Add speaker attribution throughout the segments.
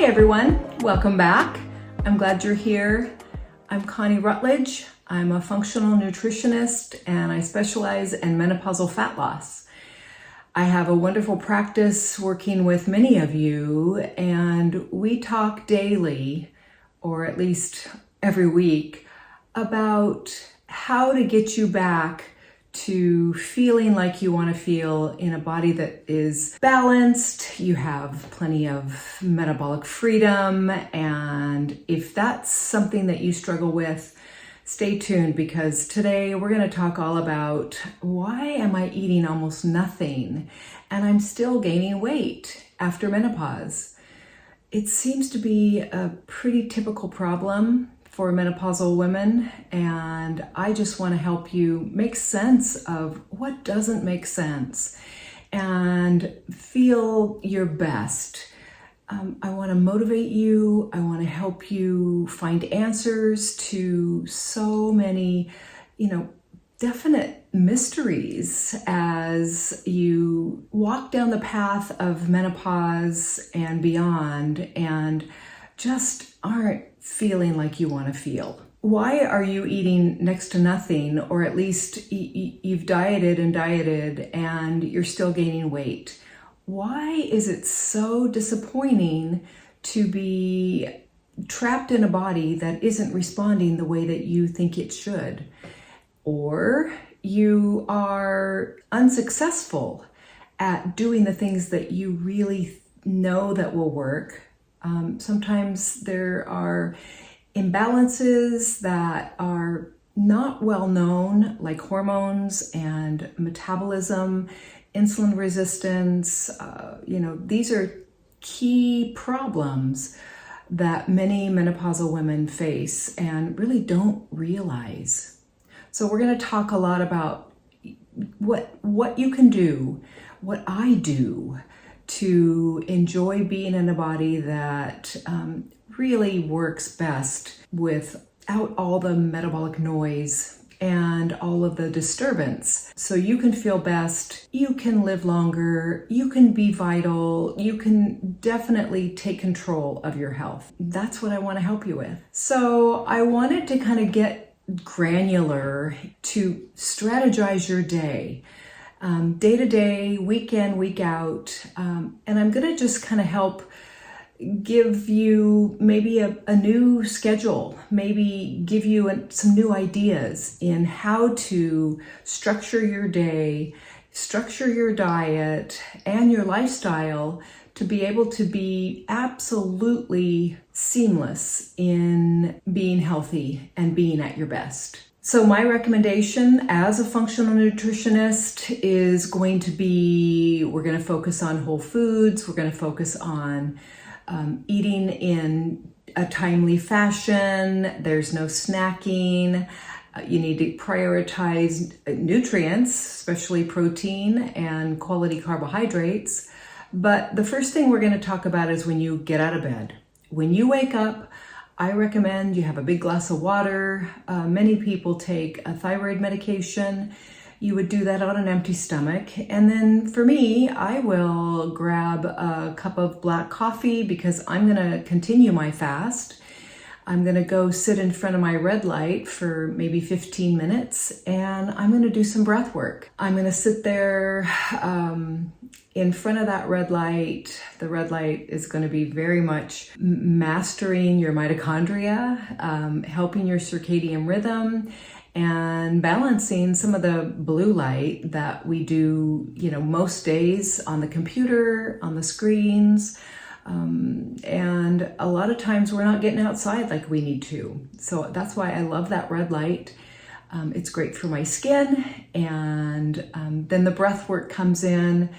Speaker 1: Hey everyone, welcome back. I'm glad you're here. I'm Connie Rutledge. I'm a functional nutritionist and I specialize in menopausal fat loss. I have a wonderful practice working with many of you, and we talk daily, or at least every week, about how to get you back to feeling like you want to feel in a body that is balanced, you have plenty of metabolic freedom, and if that's something that you struggle with, stay tuned, because today we're going to talk all about why am I eating almost nothing and I'm still gaining weight after menopause. It seems to be a pretty typical problem for menopausal women, and I just want to help you make sense of what doesn't make sense and feel your best. I want to motivate you. I want to help you find answers to so many, definite mysteries as you walk down the path of menopause and beyond and just aren't feeling like you want to feel. Why are you eating next to nothing, or at least you've dieted and you're still gaining weight? Why is it so disappointing to be trapped in a body that isn't responding the way that you think it should? Or you are unsuccessful at doing the things that you really know that will work. Sometimes there are imbalances that are not well known, like hormones and metabolism, insulin resistance. These are key problems that many menopausal women face and really don't realize. So we're going to talk a lot about what you can do, what I do to enjoy being in a body that really works best without all the metabolic noise and all of the disturbance. So you can feel best, you can live longer, you can be vital, you can definitely take control of your health. That's what I want to help you with. So I wanted to kind of get granular to strategize your day. Day to day, week in, week out. And I'm going to just kind of help give you maybe a new schedule, maybe give you some new ideas in how to structure your day, structure your diet and your lifestyle to be able to be absolutely seamless in being healthy and being at your best. So my recommendation as a functional nutritionist is going to be, we're going to focus on whole foods. We're going to focus on eating in a timely fashion. There's no snacking. You need to prioritize nutrients, especially protein and quality carbohydrates. But the first thing we're going to talk about is when you get out of bed. When you wake up, I recommend you have a big glass of water. Many people take a thyroid medication. You would do that on an empty stomach. And then for me, I will grab a cup of black coffee because I'm going to continue my fast. I'm going to go sit in front of my red light for maybe 15 minutes and I'm going to do some breath work. I'm going to sit there in front of that red light. The red light is going to be very much mastering your mitochondria, helping your circadian rhythm, and balancing some of the blue light that we do, most days on the computer, on the screens. And a lot of times we're not getting outside like we need to. So that's why I love that red light. It's great for my skin. And then the breath work comes in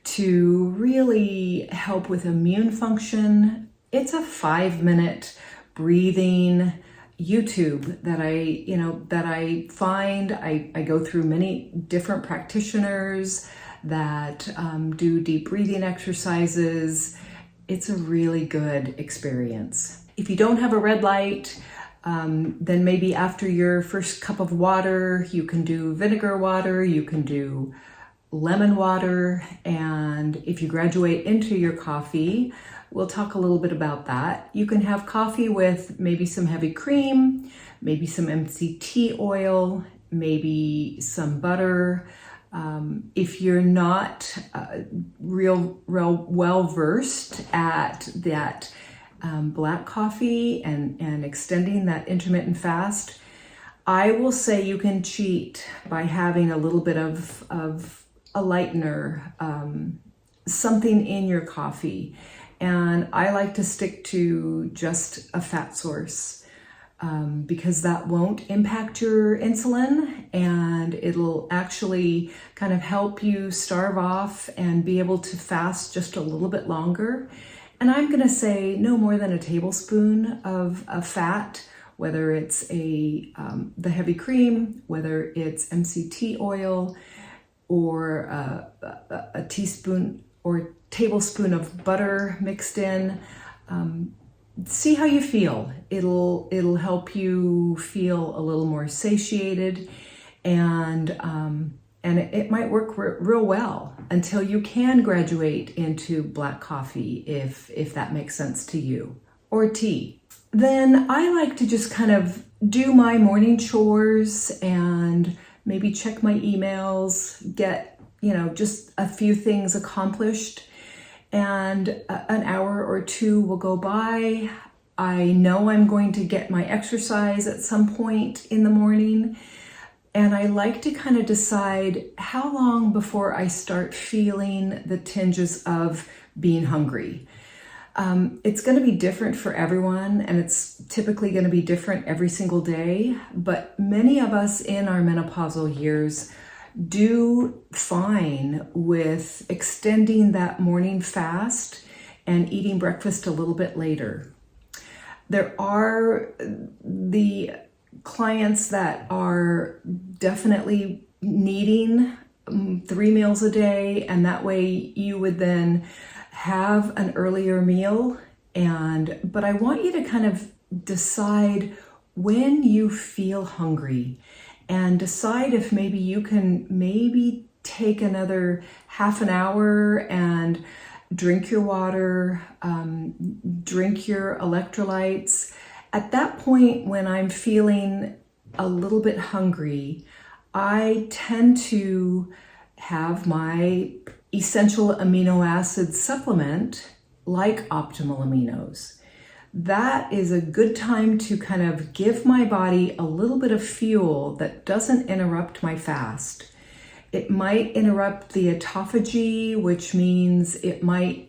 Speaker 1: to really help with immune function. It's a 5-minute breathing YouTube that I find. I go through many different practitioners that do deep breathing exercises. It's a really good experience. If you don't have a red light, then maybe after your first cup of water, you can do vinegar water, you can do lemon water, and if you graduate into your coffee, we'll talk a little bit about that. You can have coffee with maybe some heavy cream, maybe some MCT oil, maybe some butter. If you're not real well versed at that black coffee and extending that intermittent fast, I will say you can cheat by having a little bit of a lightener, something in your coffee. And I like to stick to just a fat source because that won't impact your insulin, and it'll actually kind of help you starve off and be able to fast just a little bit longer. And I'm going to say no more than a tablespoon of fat, whether it's the heavy cream, whether it's MCT oil, or a teaspoon or tablespoon of butter mixed in. See how you feel. It'll help you feel a little more satiated, and it might work real well until you can graduate into black coffee, if that makes sense to you, or tea. Then I like to just kind of do my morning chores and maybe check my emails, get, just a few things accomplished, and an hour or two will go by. I know I'm going to get my exercise at some point in the morning, and I like to kind of decide how long before I start feeling the tinges of being hungry. It's going to be different for everyone, and it's typically going to be different every single day, but many of us in our menopausal years do fine with extending that morning fast and eating breakfast a little bit later. There are the clients that are definitely needing 3 meals a day, and that way you would then have an earlier meal. But I want you to kind of decide when you feel hungry, and decide if maybe you can take another half an hour and drink your water, drink your electrolytes. At that point, when I'm feeling a little bit hungry, I tend to have my essential amino acid supplement like optimal aminos. That is a good time to kind of give my body a little bit of fuel that doesn't interrupt my fast. It might interrupt the autophagy, which means my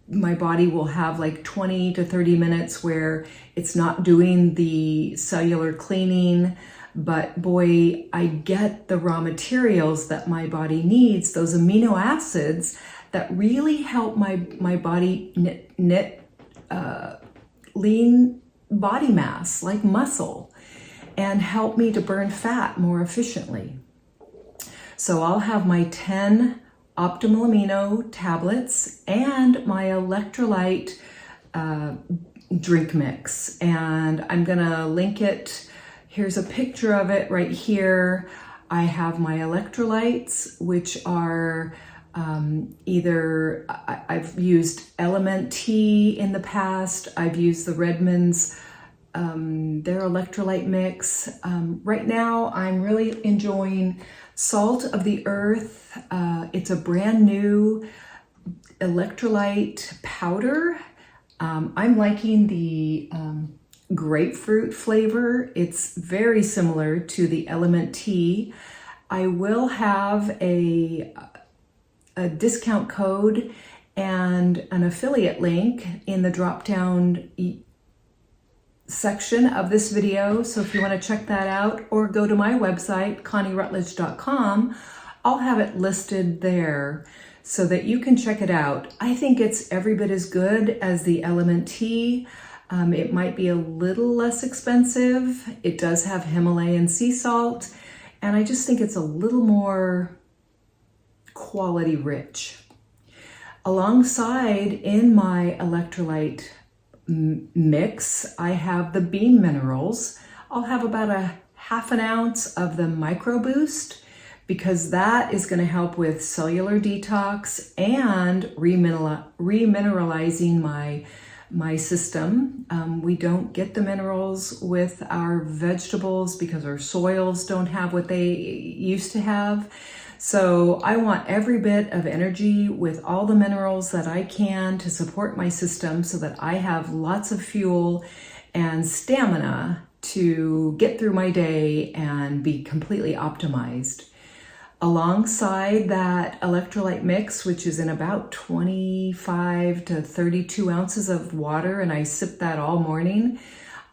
Speaker 1: body will have like 20 to 30 minutes where it's not doing the cellular cleaning, but boy, I get the raw materials that my body needs, those amino acids that really help my body knit lean body mass like muscle and help me to burn fat more efficiently. So I'll have my 10 optimal amino tablets and my electrolyte drink mix, and I'm gonna link it. Here's a picture of it right here. I have my electrolytes, which are either I've used Element Tea in the past. I've used the Redmond's their electrolyte mix. Right now, I'm really enjoying Salt of the Earth. It's a brand new electrolyte powder. I'm liking the grapefruit flavor. It's very similar to the Element Tea. I will have a discount code and an affiliate link in the drop-down section of this video. So if you want to check that out, or go to my website, ConnieRutledge.com, I'll have it listed there so that you can check it out. I think it's every bit as good as the Element Tea. It might be a little less expensive. It does have Himalayan sea salt, and I just think it's a little more quality rich. Alongside in my electrolyte mix, I have the bean minerals. I'll have about a half an ounce of the Micro Boost because that is going to help with cellular detox and remineralizing my system. We don't get the minerals with our vegetables because our soils don't have what they used to have. So I want every bit of energy with all the minerals that I can to support my system so that I have lots of fuel and stamina to get through my day and be completely optimized. Alongside that electrolyte mix, which is in about 25 to 32 ounces of water, and I sip that all morning,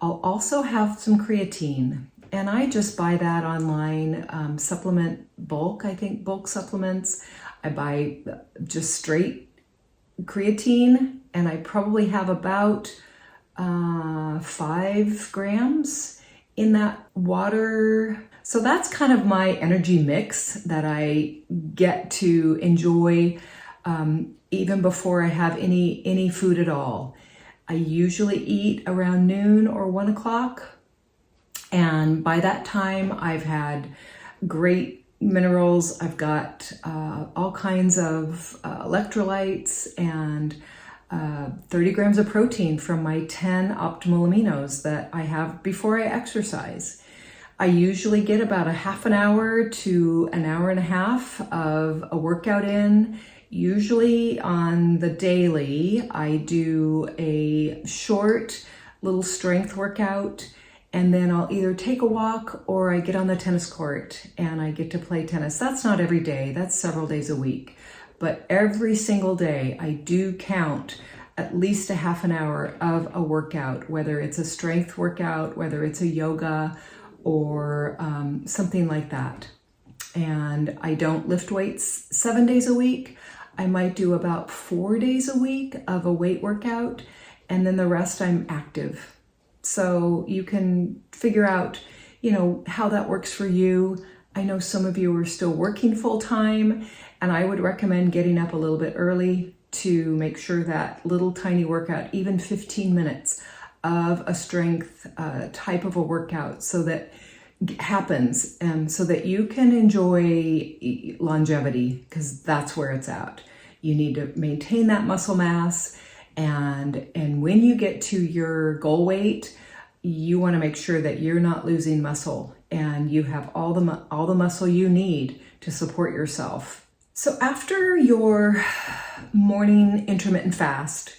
Speaker 1: I'll also have some creatine. And I just buy that online, supplement bulk, I think bulk supplements. I buy just straight creatine, and I probably have about 5 grams in that water. So that's kind of my energy mix that I get to enjoy even before I have any food at all. I usually eat around noon or 1 o'clock. And by that time, I've had great minerals. I've got all kinds of electrolytes and 30 grams of protein from my 10 optimal aminos that I have before I exercise. I usually get about a half an hour to an hour and a half of a workout in. Usually on the daily, I do a short little strength workout, and then I'll either take a walk or I get on the tennis court and I get to play tennis. That's not every day, that's several days a week. But every single day, I do count at least a half an hour of a workout, whether it's a strength workout, whether it's a yoga, or something like that. And I don't lift weights 7 days a week. I might do about 4 days a week of a weight workout, and then the rest I'm active. So you can figure out, how that works for you. I know some of you are still working full time, and I would recommend getting up a little bit early to make sure that little tiny workout, even 15 minutes of a strength type of a workout, so that happens and so that you can enjoy longevity, because that's where it's at. You need to maintain that muscle mass, and when you get to your goal weight, you want to make sure that you're not losing muscle and you have all the muscle you need to support yourself. So after your morning intermittent fast,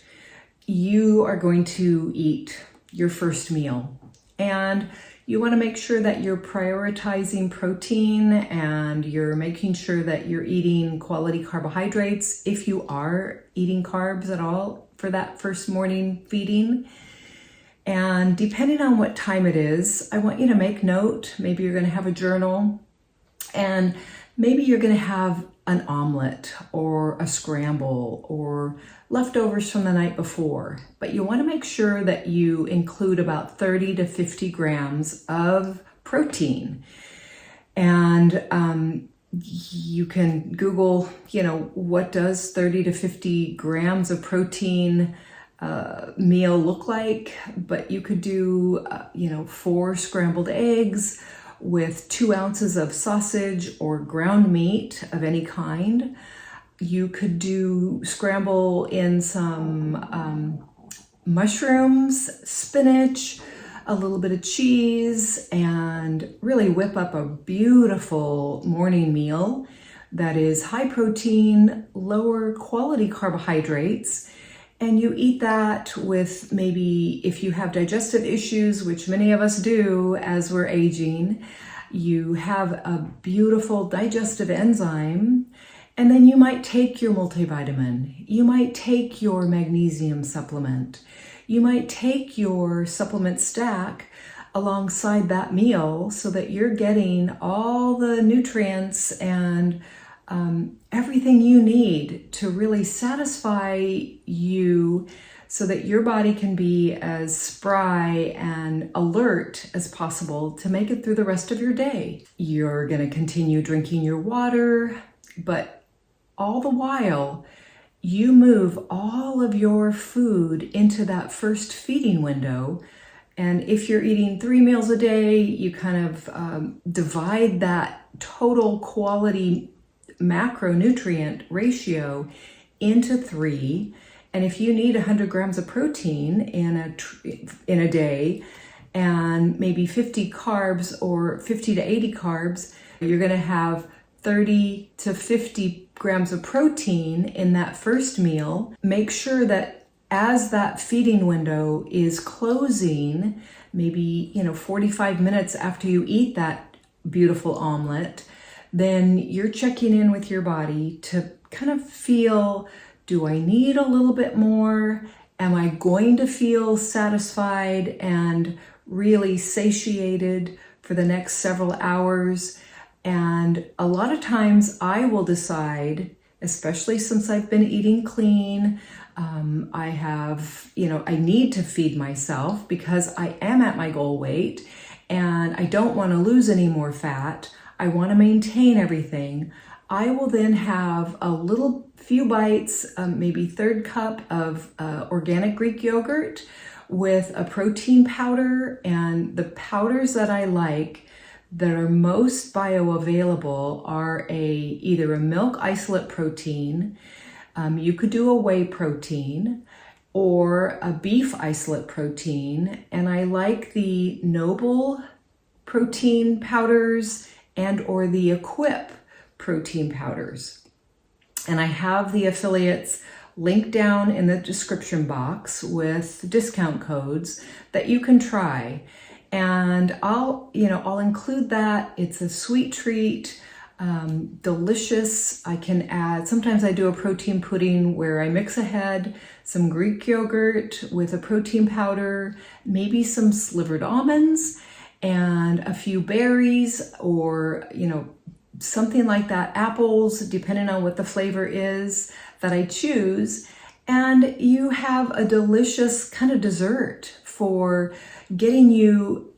Speaker 1: you are going to eat your first meal, and you want to make sure that you're prioritizing protein and you're making sure that you're eating quality carbohydrates if you are eating carbs at all for that first morning feeding. And depending on what time it is, I want you to make note. Maybe you're going to have a journal, and maybe you're going to have an omelet or a scramble or leftovers from the night before. But you want to make sure that you include about 30 to 50 grams of protein. And you can Google, what does 30 to 50 grams of protein meal look like? But you could do, 4 scrambled eggs with 2 ounces of sausage or ground meat of any kind. You could scramble in some mushrooms, spinach, a little bit of cheese, and really whip up a beautiful morning meal that is high protein, lower quality carbohydrates. And you eat that with, maybe if you have digestive issues, which many of us do as we're aging, you have a beautiful digestive enzyme. And then you might take your multivitamin, you might take your magnesium supplement, you might take your supplement stack alongside that meal so that you're getting all the nutrients and everything you need to really satisfy you so that your body can be as spry and alert as possible to make it through the rest of your day. You're going to continue drinking your water, but all the while, you move all of your food into that first feeding window And if you're eating 3 meals a day, you kind of divide that total quality macronutrient ratio into 3. And if you need 100 grams of protein in a day and maybe 50 carbs or 50 to 80 carbs, you're going to have 30 to 50 grams of protein in that first meal. Make sure that as that feeding window is closing, maybe 45 minutes after you eat that beautiful omelet, then you're checking in with your body to kind of feel, do I need a little bit more? Am I going to feel satisfied and really satiated for the next several hours? And a lot of times I will decide, especially since I've been eating clean, I need to feed myself because I am at my goal weight and I don't want to lose any more fat. I want to maintain everything. I will then have a few bites, maybe third cup of organic Greek yogurt with a protein powder, and the powders that I like that are most bioavailable are either a milk isolate protein, you could do a whey protein, or a beef isolate protein, and I like the Noble protein powders and or the Equip protein powders. And I have the affiliates linked down in the description box with discount codes that you can try. And I'll include that. It's a sweet treat, delicious. I can add, sometimes I do a protein pudding where I mix ahead some Greek yogurt with a protein powder, maybe some slivered almonds and a few berries, or, something like that, apples, depending on what the flavor is that I choose. And you have a delicious kind of dessert for getting you,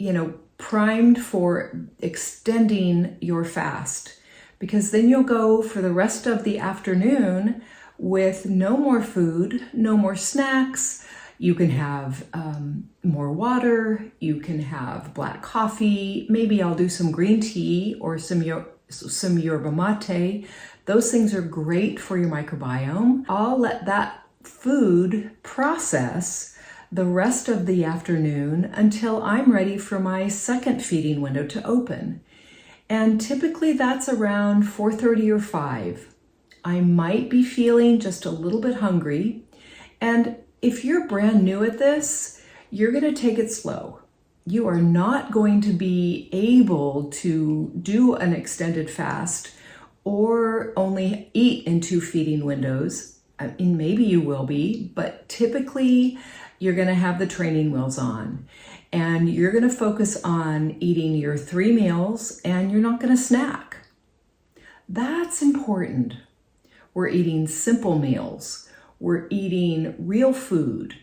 Speaker 1: primed for extending your fast. Because then you'll go for the rest of the afternoon with no more food, no more snacks. You can have more water, you can have black coffee, maybe I'll do some green tea or some yerba mate. Those things are great for your microbiome. I'll let that food process the rest of the afternoon until I'm ready for my second feeding window to open. And typically that's around 4:30 or 5. I might be feeling just a little bit hungry. And if you're brand new at this, you're going to take it slow. You are not going to be able to do an extended fast or only eat in 2 feeding windows. I mean, maybe you will be, but typically you're going to have the training wheels on and you're going to focus on eating your 3 meals and you're not going to snack. That's important. We're eating simple meals. We're eating real food.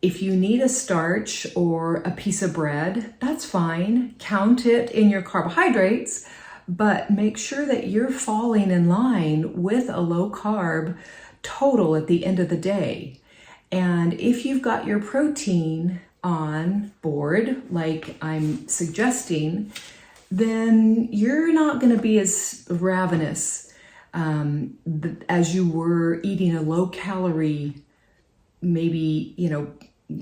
Speaker 1: If you need a starch or a piece of bread, that's fine. Count it in your carbohydrates, but make sure that you're falling in line with a low carb total at the end of the day. And if you've got your protein on board, like I'm suggesting, then you're not going to be as ravenous as you were eating a low calorie, maybe,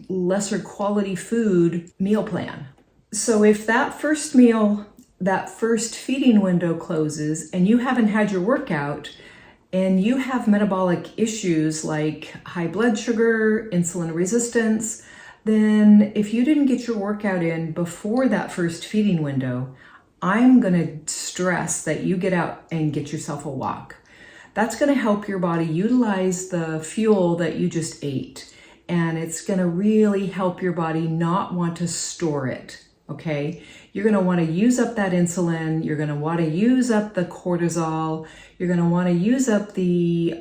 Speaker 1: lesser quality food meal plan. So if that first meal, that first feeding window closes and you haven't had your workout and you have metabolic issues like high blood sugar, insulin resistance, then if you didn't get your workout in before that first feeding window, I'm going to stress that you get out and get yourself a walk. That's going to help your body utilize the fuel that you just ate. And it's going to really help your body not want to store it, okay? You're going to want to use up that insulin. You're going to want to use up the cortisol. You're going to want to use up the,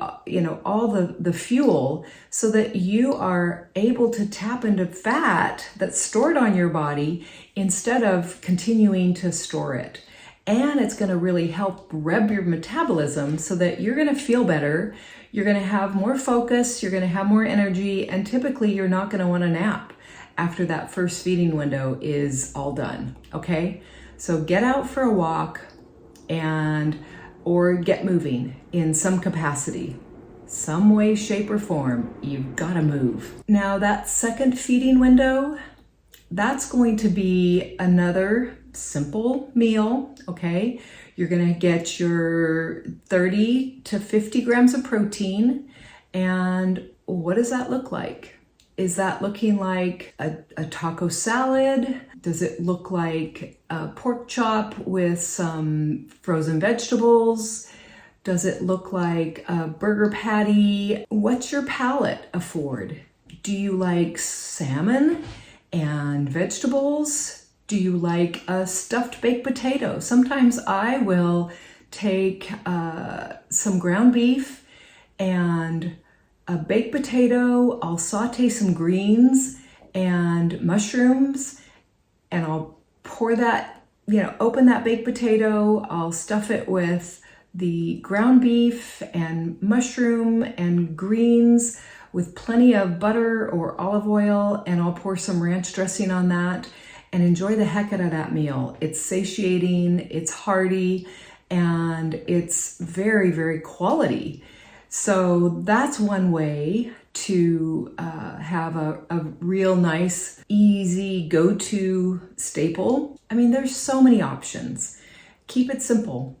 Speaker 1: all the fuel so that you are able to tap into fat that's stored on your body instead of continuing to store it. And it's going to really help rev your metabolism so that you're going to feel better. You're going to have more focus. You're going to have more energy. And typically you're not going to want to nap after that first feeding window is all done, okay? So get out for a walk or get moving in some capacity. Some way, shape, or form, you've got to move. Now that second feeding window, that's going to be another simple meal, okay? You're gonna get your 30 to 50 grams of protein. And what does that look like? Is that looking like a taco salad? Does it look like a pork chop with some frozen vegetables? Does it look like a burger patty? What's your palate afford? Do you like salmon and vegetables? Do you like a stuffed baked potato? Sometimes I will take some ground beef and a baked potato. I'll saute some greens and mushrooms, and I'll pour that, open that baked potato. I'll stuff it with the ground beef and mushroom and greens with plenty of butter or olive oil, and I'll pour some ranch dressing on that and enjoy the heck out of that meal. It's satiating, it's hearty, and it's very, very quality. So that's one way to have a real nice, easy go-to staple. I mean, there's so many options. Keep it simple.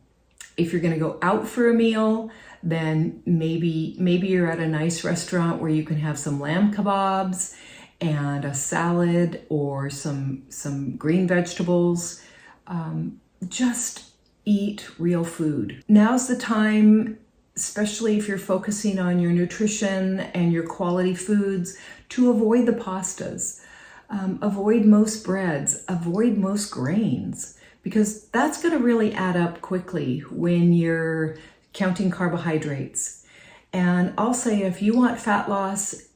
Speaker 1: If you're going to go out for a meal, then maybe you're at a nice restaurant where you can have some lamb kebabs and a salad or some green vegetables. Just eat real food. Now's the time, especially if you're focusing on your nutrition and your quality foods, to avoid the pastas. Avoid most breads, avoid most grains, because that's going to really add up quickly when you're counting carbohydrates. And I'll say, if you want fat loss,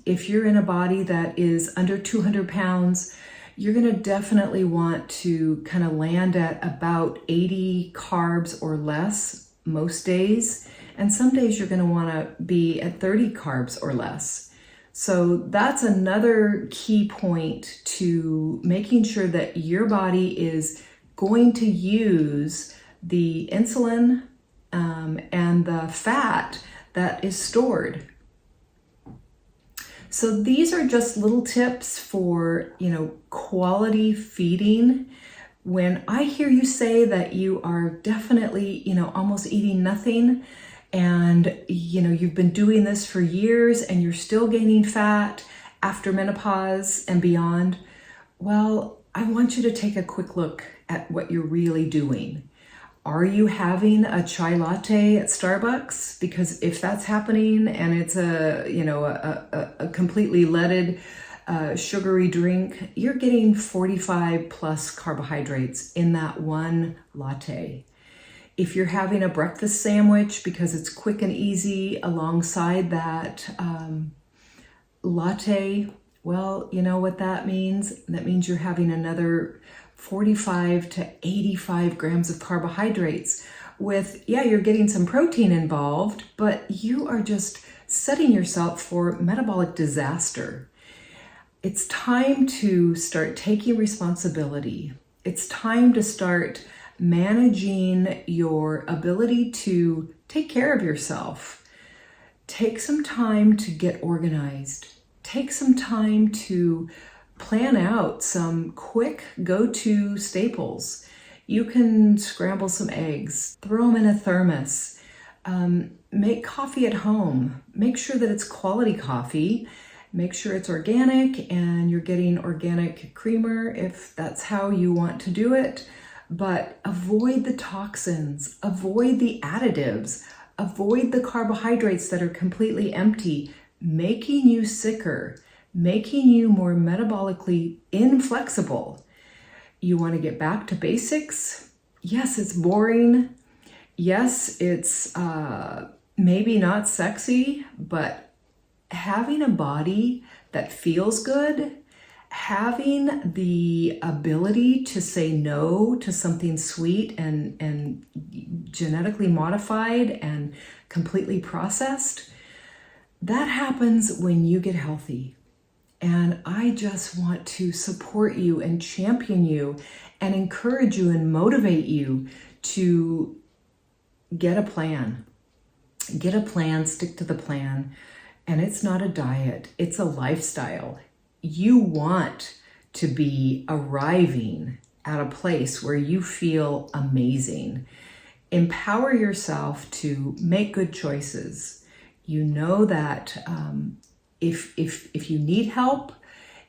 Speaker 1: if you're in a body that is under 200 pounds, you're going to definitely want to kind of land at about 80 carbs or less most days. And some days you're going to want to be at 30 carbs or less. So that's another key point to making sure that your body is going to use the insulin and the fat that is stored. So these are just little tips for, quality feeding. When I hear you say that you are definitely, almost eating nothing, and, you've been doing this for years and you're still gaining fat after menopause and beyond, well, I want you to take a quick look at what you're really doing. Are you having a chai latte at Starbucks? Because if that's happening and it's a completely leaded, sugary drink, you're getting 45 plus carbohydrates in that one latte. If you're having a breakfast sandwich because it's quick and easy alongside that latte, well, you know what that means? That means you're having another 45 to 85 grams of carbohydrates with, you're getting some protein involved, but you are just setting yourself for metabolic disaster. It's time to start taking responsibility. It's time to start managing your ability to take care of yourself. Take some time to get organized. Take some time to plan out some quick go-to staples. You can scramble some eggs, throw them in a thermos, make coffee at home. Make sure that it's quality coffee. Make sure it's organic and you're getting organic creamer if that's how you want to do it. But avoid the toxins, avoid the additives, avoid the carbohydrates that are completely empty, making you sicker, making you more metabolically inflexible. You want to get back to basics? Yes, it's boring. Yes, it's maybe not sexy, but having a body that feels good, having the ability to say no to something sweet and genetically modified and completely processed, that happens when you get healthy. And I just want to support you and champion you and encourage you and motivate you to get a plan. Get a plan, stick to the plan. And it's not a diet, it's a lifestyle. You want to be arriving at a place where you feel amazing. Empower yourself to make good choices. You know that if you need help,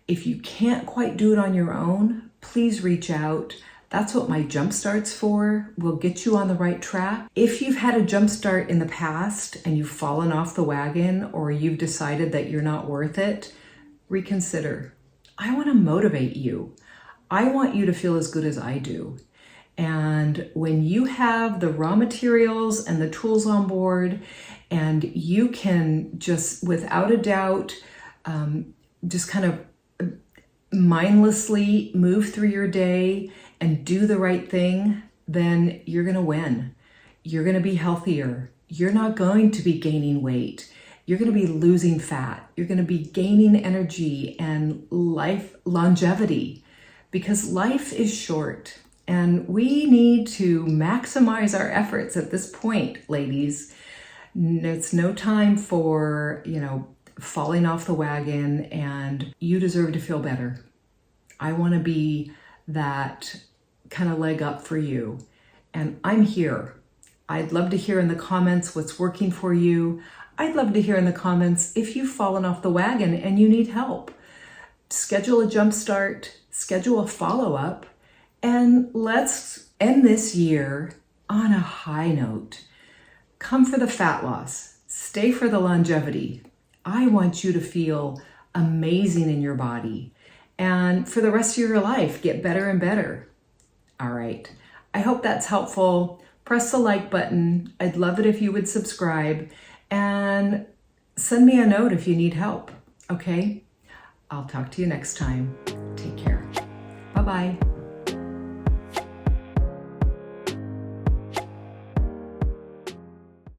Speaker 1: if you can't quite do it on your own, please reach out. That's what my Jumpstart's for. We'll get you on the right track. If you've had a Jumpstart in the past and you've fallen off the wagon, or you've decided that you're not worth it, reconsider. I want to motivate you. I want you to feel as good as I do. And when you have the raw materials and the tools on board, and you can just, without a doubt, just kind of mindlessly move through your day and do the right thing, then you're going to win. You're going to be healthier. You're not going to be gaining weight. You're going to be losing fat. You're going to be gaining energy and life longevity, because life is short and we need to maximize our efforts at this point, ladies. It's no time for, falling off the wagon, and you deserve to feel better. I want to be that kind of leg up for you. And I'm here. I'd love to hear in the comments what's working for you. I'd love to hear in the comments if you've fallen off the wagon and you need help. Schedule a Jumpstart, schedule a follow-up, and let's end this year on a high note. Come for the fat loss. Stay for the longevity. I want you to feel amazing in your body. And for the rest of your life, get better and better. All right. I hope that's helpful. Press the like button. I'd love it if you would subscribe, and send me a note if you need help. Okay? I'll talk to you next time. Take care. Bye-bye.